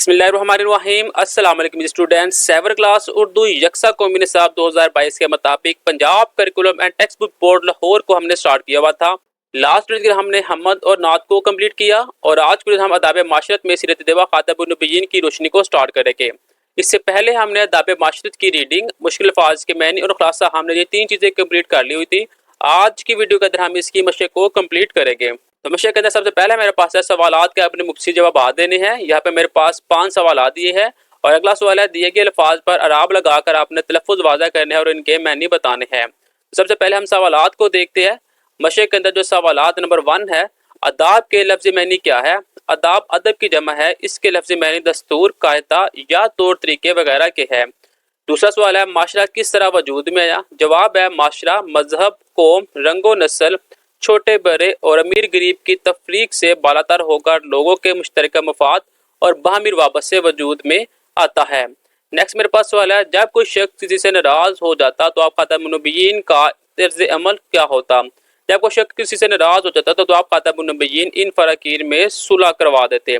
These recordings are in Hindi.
बिस्मिल्लाहिर्रहमानिर्रहीम। अस्सलाम वालेकुम स्टूडेंट्स। 7th क्लास उर्दू यकसा कौमी निसाब 2022 के मुताबिक Punjab curriculum and text book board Lahore को हमने स्टार्ट किया हुआ था। लास्ट वीडियो हमने हमद और नात को कंप्लीट किया और आज के हम अदाब माशरत में सीरत देवा खातबुन नबीयीन की रोशनी को स्टार्ट करेंगे। इससे पहले हमने अदाब माशरत की रीडिंग, मुश्किल अल्फाज के मैनी और खुलासा हमने ये 3 चीज़ें कंप्लीट कर ली हुई थी। आज की वीडियो के अंदर हम इसकी मशक को कंप्लीट करेंगे। तो मशक के अंदर सबसे पहले मेरे पास है सवालात के अपने मुख्तसर जवाब देने हैं। यहाँ पे मेरे पास 5 सवाल दिए हैं और अगला सवाल है दिए गए अल्फाज पर अराब लगाकर आपने तलफ़ुज़ वाज़ा करने हैं और इनके मैनी बताने हैं। सबसे पहले हम सवालात को देखते हैं। मशक के अंदर जो सवालात नंबर 1 है, अदाब के लफ्ज़ी मैनी क्या है? अदाब अदब की जमा है, इसके लफ्ज़ी मैनी दस्तूर, कायदा या तौर तरीके वगैरह के है। दूसरा सवाल है माशरा किस तरह वजूद में आया? जवाब है माशरा मजहब, कौम, रंगो नस्ल, छोटे बड़े और अमीर गरीब की तफरीक से बालातर होकर लोगों के मुश्तरका मफाद और बाहमी वाबत से वजूद में आता है। नेक्स्ट मेरे पास सवाल है जब कोई शख्स किसी से नाराज हो जाता तो आप खातमुन नबीयीन का तर्ज अमल क्या होता? जब कोई शख्स किसी से नाराज हो जाता तो आप खातमुन नबीयीन इन फराकीर में सुलह करवा देते।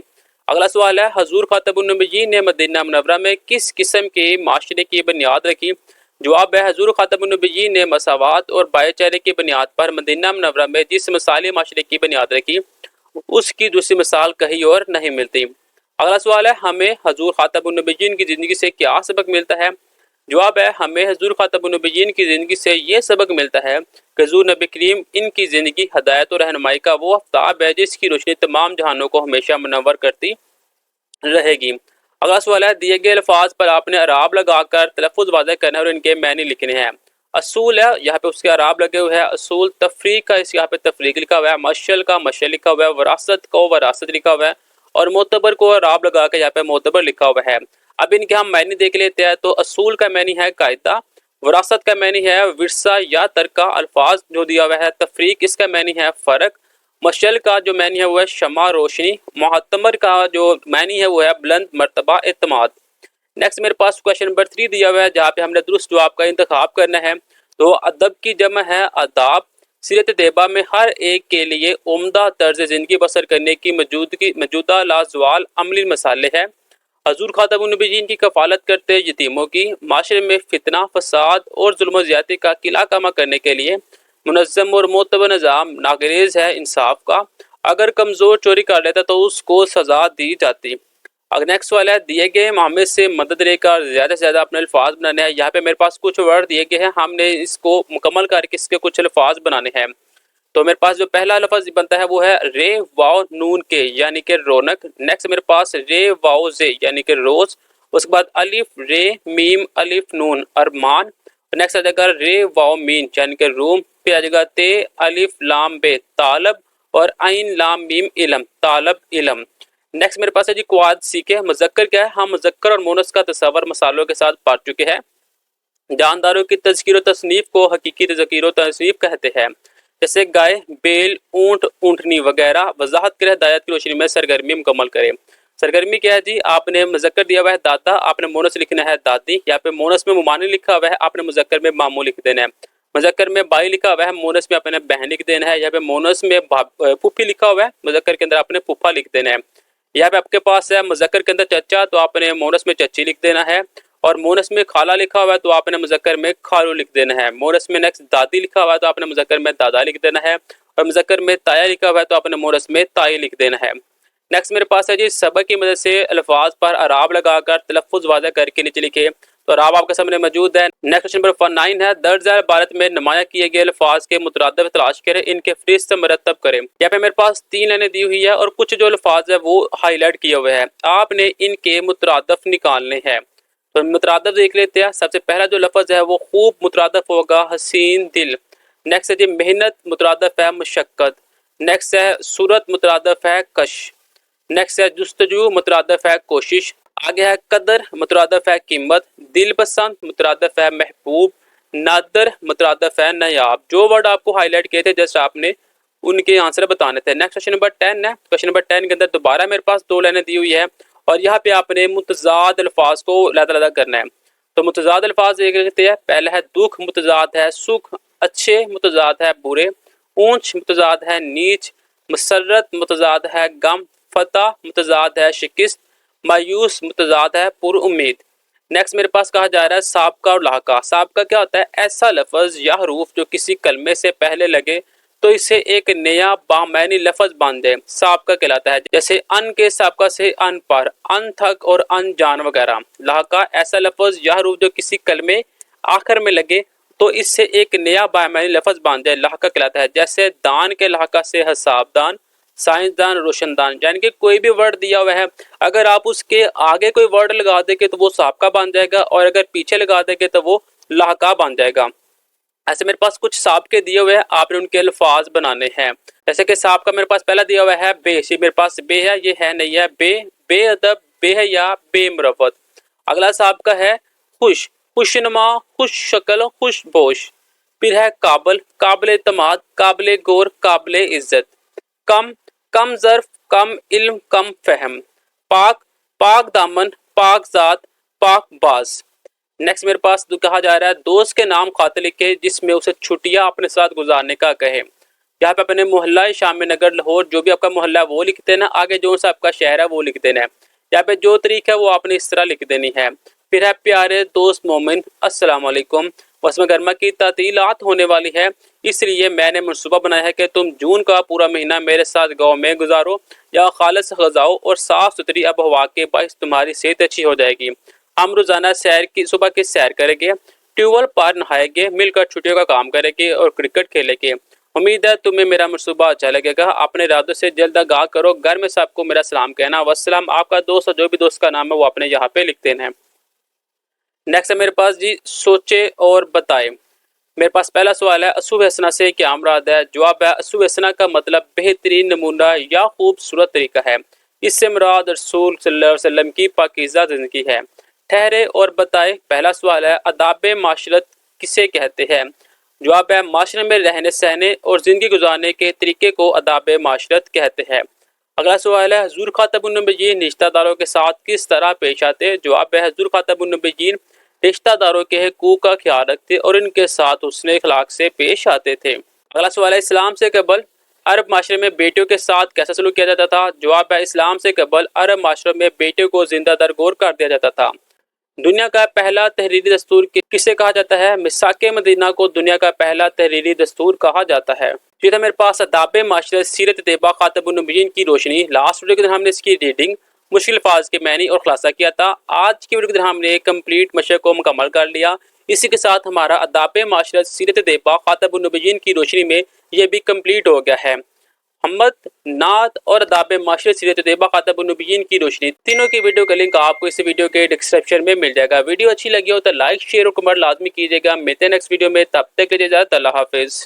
अगला सवाल है हजूर खातमुन नबीयीन ने मदीना मुनव्वरा में किस किस्म के माशरे की बुनियाद रखी? जवाब है हजूर खातमुन नबीयीन ने मसावात और भाईचारे की बुनियाद पर मदीना मुनव्वरा में जिस मिसाली माशरे की बुनियाद रखी उसकी दूसरी मिसाल कहीं और नहीं मिलती। अगला सवाल है हमें हजूर खातमुन नबीयीन की ज़िंदगी से क्या सबक मिलता है? जवाब है हमें हजूर खातमुन नबीयीन की ज़िंदगी से ये सबक मिलता है कि हजूर नबी करीम इनकी ज़िंदगी हदायत और रहनुमाई का वो आफ्ताब है जिसकी रोशनी तमाम जहानों को हमेशा मुनव्वर करती रहेगी। अगला सवाल है दिए गए अल्फाज पर आपने अराब लगाकर तलफ़ुज़ वाज़ह करना है और इनके मैनी लिखने हैं। असूल है, यहाँ पे उसके अराब लगे हुए हैं। असूल तफरीक का, इस यहाँ पे तफरीक लिखा हुआ है। मशल का मशल लिखा हुआ है। वरासत को वरासत लिखा हुआ है और मोतबर को अराब लगा के यहाँ पे मोतबर लिखा हुआ है। अब इनके हम मैनी देख लेते हैं। तो असूल का मैनी है कायदा, वरासत का मैनी है विरसा या तरका, अल्फाज जो दिया हुआ है। तफरीक इसका मैनी है फ़र्क। मशल का जो मैनी है वो है शमा रोशनी। मोहतमर का जो मैनी है वो है बुलंद मर्तबा एतमाद। नेक्स्ट मेरे पास क्वेश्चन नंबर 3 दिया हुआ है जहाँ पे हमने दुरुस्त जवाब का इंतखाब करना है। तो अदब की जमा है अदाब। सीरत तैयबा में हर एक के लिए उम्दा तर्ज ज़िंदगी बसर करने की मौजूदा लाजवाल अमली मसाले है। हजूर खातमुन नबीयीन की कफालत करते यतीमों की, माशरे में फितना फसाद और जुल्म ज़्यादती का किला कमा करने के लिए मुनज़्ज़म और मोतबर निज़ाम नागरेज है इंसाफ का। अगर कमज़ोर चोरी कर लेता तो उसको सज़ा दी जाती। अगर नेक्स्ट सवाल है दिए गए मामले से मदद लेकर ज़्यादा से ज़्यादा अपने अल्फाज बनाने हैं। यहाँ पे मेरे पास कुछ वर्ड दिए गए हैं, हमने इसको मुकम्मल करके इसके कुछ अल्फाज बनाने हैं। तो मेरे पास जो पहला लफ्ज़ बनता है वो है रे वाओ नून के यानी कि रौनक। नेक्स्ट मेरे पास रे वाओ जे यानी कि रोज़। उसके बाद अलिफ रे मीम अलिफ नून अरमान। नेक्स्ट आ जाएगा रे वाओ मीन यानी कि रूम। फिर आ जाएगा ते अलिफ लाम बे तालब और आइन लाम मीम इलम तालब इलम। नेक्स्ट मेरे पास है जी क्वाद सीखे। मुज़क्कर क्या है? हम मुज़क्कर और मोनस का तस्वर मसालों के साथ पढ़ चुके हैं। जानदारों की तज़कीर व तसनीफ को हकीकी तज़कीर व तसनीफ कहते हैं। जैसे गाय, बेल, ऊँट, ऊँटनी वगैरह। वजाहत कर हिदायत की रोशनी में सरगर्मी मुकम्मल करें। सरगर्मी क्या है जी? आपने मुज़क्कर दिया हुआ है दादा, आपने मोनस लिखना है दादी। यहाँ पे मोनस में मुमानी लिखा हुआ है, आपने मुज़क्कर में मामू लिख देना है। मुज़क्कर में बाई लिखा हुआ है, मोनस में अपने बहन लिख देना है। यहाँ पे मोनस में फूफी लिखा हुआ है, मुज़क्कर के अंदर आपने फूफा लिख देना है। यहाँ पे आपके पास है मुज़क्कर के अंदर चचा, तो आपने मोनस में चची लिख देना है। और मोनस में खाला लिखा हुआ है तो आपने मुज़क्कर में खालू लिख देना है। मोनस में नेक्स्ट दादी लिखा हुआ है तो आपने मुज़क्कर में दादा लिख देना है। और मुज़क्कर में ताया लिखा हुआ है तो आपने मोनस में ताई लिख देना है। नेक्स्ट मेरे पास है जी सबक की मदद से अल्फाज पर अराब लगाकर तलफ़ुज़ वाज़ा करके नीचे लिखे। तो अराब आपके सामने मौजूद है। नेक्स्ट क्वेश्चन नंबर 9 है दर्ज भारत में नुमाया किए गए अल्फाज के मुतरादिफ तलाश करें, इनके फहरिस्त मरतब करें। यहाँ पे मेरे पास 3 लाइनें दी हुई है और कुछ जो अल्फाज है वो हाईलाइट किए हुए हैं, आपने इनके मुतरादिफ निकालने हैं। तो मुतरादिफ देख लेते हैं। सबसे पहला जो लफ्ज़ है वो खूब मुतरादिफ होगा हसीन दिल। नेक्स्ट है जी मेहनत मुतरादिफ है मुशक्क़त। नेक्स्ट है सूरत मुतरादिफ है कश। नेक्स्ट है जुस्तजू मुतरादिफ है कोशिश। आगे है कदर मुतरादिफ है कीमत। दिल पसंद मुतरादिफ है महबूब। नादर मुतरादिफ है नायाब। जो वर्ड आपको हाईलाइट किए थे जस्ट आपने उनके आंसर बताने थे। नेक्स्ट क्वेश्चन नंबर 10 है। क्वेश्चन नंबर 10 के अंदर दोबारा मेरे पास 2 लाइनें दी हुई है और यहाँ पे आपने मुतजाद अल्फाज को लदा करना है। तो मुतजाद अल्फाज देख लेते हैं। पहला है दुख मुतजाद है सुख, अच्छे मुतजाद है बुरे, ऊंच मुतजाद है नीच, मसरत मुतजाद है गम, फतह मुतजाद है शिकस्त, मायूस मुतजाद है पुरउम्मीद। नेक्स्ट मेरे पास कहा जा रहा है साबका और लाहका। साबका क्या होता है? ऐसा लफ्ज या हरूफ जो किसी कलमे से पहले लगे तो इसे एक नया बामैनी लफ्ज बांध दे, साबका कहलाता है। जैसे अन के साबका से अन पर, अन थक और अनजान वगैरह। लाहका ऐसा लफ्ज या हरूफ जो किसी कलमे आखिर में लगे तो इससे एक नया बामैनी लफ्ज बांध दे, लाहका कहलाता है। जैसे दान के लाहका से हिसाबदान, साइंसदान, रोशनदान। यानी कि कोई भी वर्ड दिया हुआ है, अगर आप उसके आगे कोई वर्ड लगा देंगे तो वो साबका बन जाएगा, और अगर पीछे लगा देंगे तो वो लाहका बन जाएगा। ऐसे मेरे पास कुछ साबके दिए हुए हैं, आपने उनके अल्फाज बनाने हैं। जैसे कि साबका मेरे पास पहला दिया हुआ है बे। ये मेरे पास बे है, ये है नहीं है बे। बेअदब, बेहया, बेमुरवत। अगला साबका है खुश, खुशनुमा, खुश शक्ल, खुशपोश। फिर है काबल, काबिल एतमाद, काबिल गौर, काबिल इज्जत। कम, कम ज़र्फ, कम इल्म, कम फहम। पाक, पाक दामन, पाक ज़ात, पाक बाज। नेक्स्ट मेरे पास कहा जा रहा है दोस्त के नाम खाते लिखे जिसमें उसे छुट्टियां अपने साथ गुजारने का कहे। यहाँ पे अपने मोहल्ला शाम नगर लाहौर जो भी आपका मोहल्ला है वो लिख देना, आगे जो सा आपका शहर है वो लिख देना है। यहाँ पे जो तरीका है वो आपने इस तरह लिख देनी है। फिर है प्यारे दोस्त मोमिन, अस्सलाम वालेकुम। वस्म गर्मा की तातीलात होने वाली है, इसलिए मैंने मनसूबा बनाया है कि तुम जून का पूरा महीना मेरे साथ गाँव में गुजारो। या खालिस ग़िज़ाओं और साफ़ सुथरी आब हवा के बाइस तुम्हारी सेहत अच्छी हो जाएगी। हम रोजाना सैर की सुबह की सैर करेंगे, ट्यूबवेल पर नहाएंगे, मिलकर छुट्टियों का काम करेंगे और क्रिकेट खेलेंगे। उम्मीद है तुम्हें मेरा मनसूबा अच्छा लगेगा। अपने इरादों से जल्द आगाह करो। घर में सबको मेरा सलाम कहना। वस्सलाम। आपका दोस्त और जो भी दोस्त का नाम है वो अपने यहाँ पे लिख देना है। नेक्स्ट है मेरे पास जी सोचे और बताए। मेरे पास पहला सवाल है असुब हसना से क्या मुराद है? जवाब है असुब हसना का मतलब बेहतरीन नमूना या खूबसूरत तरीका है। इससे मुराद रसूल सल्लल्लाहु अलैहि वसल्लम की पाकीज़ा ज़िंदगी है। ठहरे और बताए। पहला सवाल है अदाब माशरत किसे कहते हैं? जवाब है माशरे में रहने सहने और ज़िंदगी गुजारने के तरीके को अदाब माशरत कहते हैं। अगला सवाल है हुज़ूर खातमुन नबिय्यीन रिश्तेदारों के साथ किस तरह पेश आते? जवाब है हुज़ूर खातमुन नबिय्यीन रिश्तेदारों के हकूक़ का ख्याल रखते और इनके साथ हुस्न अखलाक से पेश आते थे। अगला सवाल है इस्लाम से कबल अरब माशरे में बेटियों के साथ कैसा सलूक किया जाता था? जवाब है इस्लाम से कबल अरब माशरे में बेटियों को जिंदा दरगोर कर दिया जाता था। दुनिया का पहला तहरीरी दस्तूर किसे कहा जाता है? मिसाके मदीना को दुनिया का पहला तहरीरी दस्तूर कहा जाता है। ये था मेरे पास अदाब माशरत सीरत तैयबा खातमुन नबिय्यीन की रोशनी। लास्ट वीडियो के दिन हमने इसकी रीडिंग, मुश्किल अल्फाज के मैनी और खुलासा किया था। आज की वीडियो के दिन हमने कंप्लीट मशक को मुकम्मल कर लिया। इसी के साथ हमारा अदाब माशरत सीरत तैयबा खातमुन नबिय्यीन की रोशनी में ये भी कंप्लीट हो गया है। हमद, नात और अदाब माशरत सीरत तैयबा खातमुन नबिय्यीन की रोशनी तीनों की वीडियो का लिंक आपको इस वीडियो के डिस्क्रिप्शन में मिल जाएगा। वीडियो अच्छी लगी हो तो लाइक शेयर और कमेंट लाजमी कीजिएगा। मिलते हैं नेक्स्ट वीडियो में, तब तक के लिए इजाज़त, अल्लाह हाफिज़।